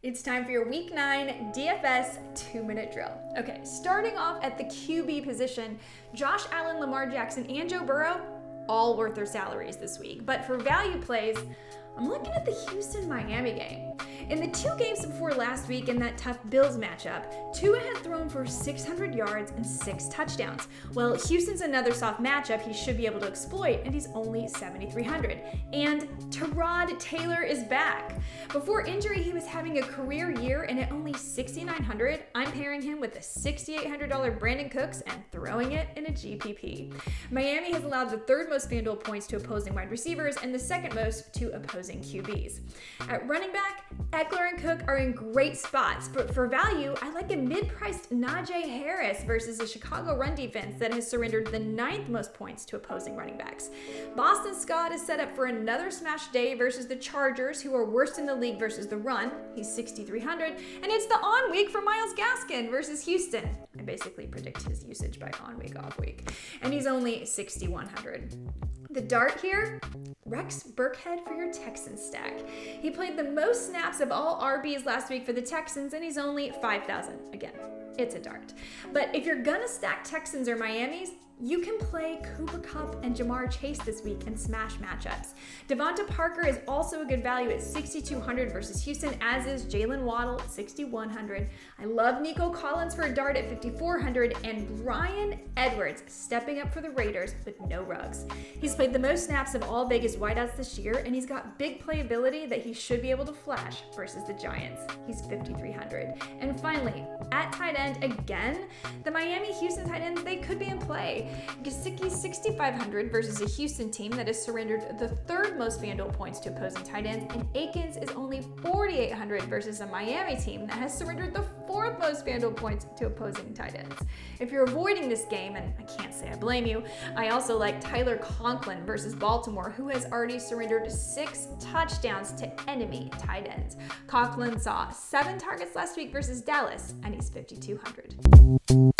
It's time for your Week 9 DFS 2-minute drill. Okay, starting off at the QB position, Josh Allen, Lamar Jackson, and Joe Burrow, all worth their salaries this week. But for value plays, I'm looking at the Houston-Miami game. In the 2 games before last week in that tough Bills matchup, Tua had thrown for 600 yards and 6 touchdowns. Well, Houston's another soft matchup he should be able to exploit, and he's only 7,300. And Tyrod Taylor is back. Before injury, he was having a career year, and at only 6,900, I'm pairing him with the $6,800 Brandon Cooks and throwing it in a GPP. Miami has allowed the 3rd most FanDuel points to opposing wide receivers and the 2nd most to opposing QBs. At running back, Eckler and Cook are in great spots, but for value, I like a mid-priced Najee Harris versus a Chicago run defense that has surrendered the 9th most points to opposing running backs. Boston Scott is set up for another smash day versus the Chargers, who are worst in the league versus the run. He's 6,300, and it's the on week for Myles Gaskin versus Houston. I basically predict his usage by on week, off week, and he's only 6,100. The dart here, Rex Burkhead for your Texans stack. He played the most snaps of all RBs last week for the Texans, and he's only 5,000. Again, it's a dart. But if you're gonna stack Texans or Miamis, you can play Cooper Kupp and Jamar Chase this week in smash matchups. Davonte Parker is also a good value at 6,200 versus Houston, as is Jaylen Waddle at 6,100. I love Nico Collins for a dart at 5,400, and Bryan Edwards stepping up for the Raiders with no rugs. He's played the most snaps of all Vegas wideouts this year, and he's got big playability that he should be able to flash versus the Giants. He's 5,300. And finally, at tight end again, the Miami-Houston tight ends, they could be in play. Gesicki's 6,500 versus a Houston team that has surrendered the 3rd most FanDuel points to opposing tight ends, and Akins is only 4,800 versus a Miami team that has surrendered the 4th most FanDuel points to opposing tight ends. If you're avoiding this game, and I can't say I blame you, I also like Tyler Conklin versus Baltimore, who has already surrendered 6 touchdowns to enemy tight ends. Conklin saw 7 targets last week versus Dallas, and he's 5,200.